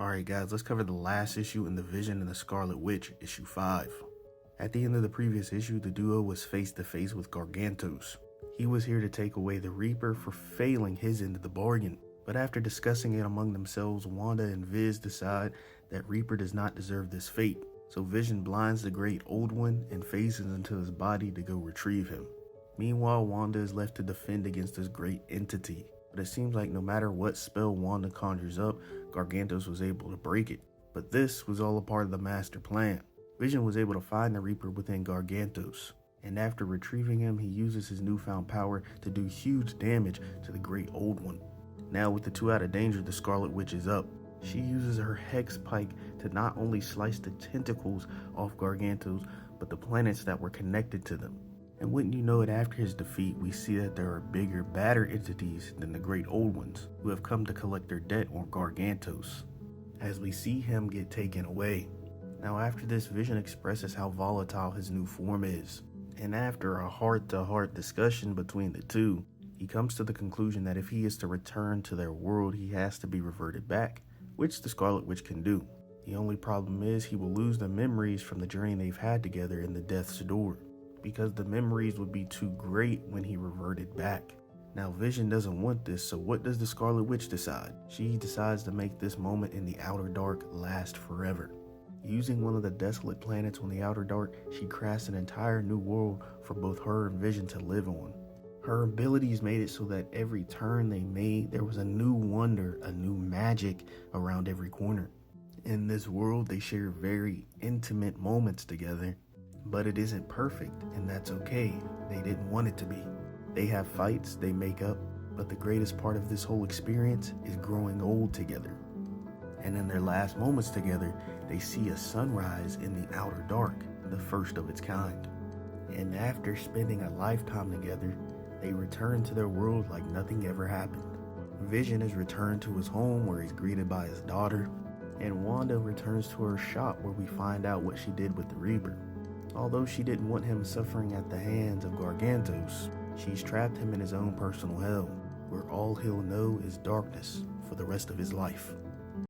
Alright guys, let's cover the last issue in the Vision and the Scarlet Witch, issue 5. At the end of the previous issue, the duo was face to face with Gargantos. He was here to take away the Reaper for failing his end of the bargain. But after discussing it among themselves, Wanda and Viz decide that Reaper does not deserve this fate. So Vision blinds the Great Old One and phases into his body to go retrieve him. Meanwhile, Wanda is left to defend against this great entity. But it seems like no matter what spell Wanda conjures up, Gargantos was able to break it. But this was all a part of the master plan. Vision was able to find the Reaper within Gargantos, and after retrieving him, he uses his newfound power to do huge damage to the Great Old One. Now with the two out of danger, the Scarlet Witch is up. She uses her hex pike to not only slice the tentacles off Gargantos, but the planets that were connected to them. And wouldn't you know it, after his defeat, we see that there are bigger, badder entities than the Great Old Ones who have come to collect their debt on Gargantos, as we see him get taken away. Now after this, Vision expresses how volatile his new form is, and after a heart-to-heart discussion between the two, he comes to the conclusion that if he is to return to their world, he has to be reverted back, which the Scarlet Witch can do. The only problem is he will lose the memories from the journey they've had together in the Death's Door, because the memories would be too great when he reverted back. Now Vision doesn't want this, so what does the Scarlet Witch decide? She decides to make this moment in the Outer Dark last forever. Using one of the desolate planets on the Outer Dark, she crafts an entire new world for both her and Vision to live on. Her abilities made it so that every turn they made, there was a new wonder, a new magic around every corner. In this world, they share very intimate moments together, but it isn't perfect, and that's okay. They didn't want it to be. They have fights, they make up, but the greatest part of this whole experience is growing old together. And in their last moments together, they see a sunrise in the Outer Dark, the first of its kind. And after spending a lifetime together, they return to their world like nothing ever happened. Vision is returned to his home where he's greeted by his daughter, and Wanda returns to her shop where we find out what she did with the Reaper. Although she didn't want him suffering at the hands of Gargantos, she's trapped him in his own personal hell, where all he'll know is darkness for the rest of his life.